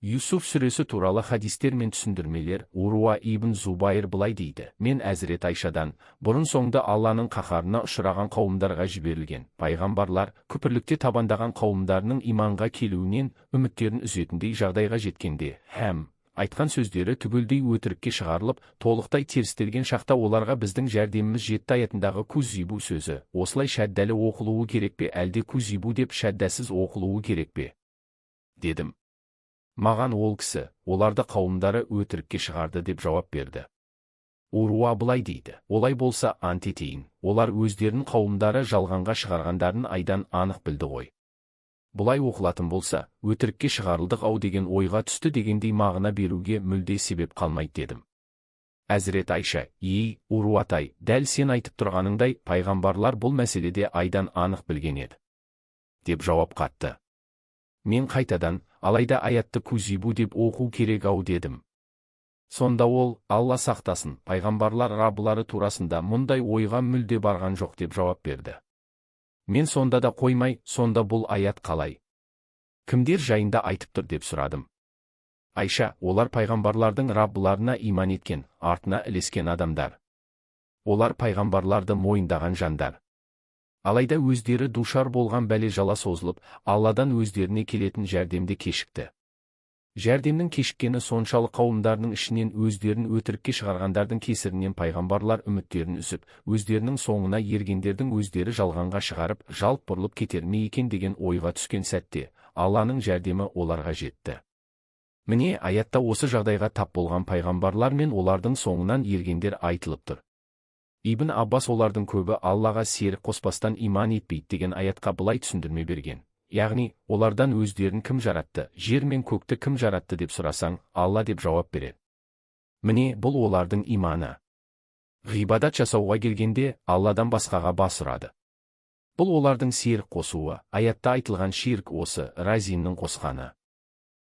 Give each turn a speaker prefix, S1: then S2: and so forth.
S1: Юсуф сүресі туралы хадистер мен түсіндірмелер. Уруа ибн Зубайр былай дейді: мен Әзірет Айшадан, бұрын соңды Алланың қаһарына ұшыраған қауымдарға жіберілген пайғамбарлар күпірлікте табандаған қауымдарының иманға келуінен үміттерін үзетіндей жағдайға жеткенде, айтқан сөздері түгелдей өтірікке шығарылып, толықтай терістелген шақта оларға біздің жәрдеміміз жетті аятындағы кузибу сөзі осылай шәддәлі оқылуы керек пе, әлде кузибу деп шәддәсіз оқылуы керек пе? Дедім. Маған ол кісі, оларды қауымдары өтірікке шығарды деп жауап берді. Уруа былай дейді: олай болса ант етейін, олар өздерінің қауымдары жалғанға шығарғандарын айдан анық білді ғой. Бұлай оқылатын болса, өтірікке шығарылдық-ау деген ойға түсті дегендей мағына беруге мүлде себеп қалмайды дедім. Әзірет Айша: Уруатай, дәл сен айтып тұрғаныңдай, пайғамбарлар бұл мәселеде айдан анық білген еді, деп жауап қатты. Мен қайтадан, алайда аятты кузибу деп оқу керек-ау дедім. Сонда ол: Алла сақтасын, пайғамбарлар раббылары турасында мұндай ойға мүлде барған жоқ деп жауап берді. Мен сонда да қоймай, сонда бұл аят қалай? Кімдер жайында айтып тұр деп сұрадым. Айша: олар пайғамбарлардың раббыларына иман еткен, артына ілескен адамдар. Олар пайғамбарларды мойындаған жандар. Алайда өздері душар болған бәле жала созылып, Алладан өздеріне келетін жәрдемде кешікті. Жәрдемнің кешіккені соншалық қауымдарының ішінен өздерін өтірікке шығарғандардың кесірінен пайғамбарлар үміттерін үзіп, өздерінің соңына ергендердің өздері жалғанға шығарып, жалп бұрылып кетер ме екен деген ойға түскен сәтте, Алланың жәрдемі оларға жетті. Міне аятта осы жағдайға тап болған пайғамбарлар мен олардың соңынан ергендер айтылып тұр. Ибн Аббас олардың көбі Аллаға серік қоспастан иман етпейді деген аятқа былай түсіндірме берген. Яғни, олардан өздерін кім жаратты, жер мен көкті кім жаратты деп сұрасаң, Алла деп жауап береді. Міне бұл олардың иманы. Ғибадат жасауға келгенде Алладан басқаға бас ұрады. Бұл олардың серік қосуы. Аятта айтылған ширк осы, Разиннің қосқаны.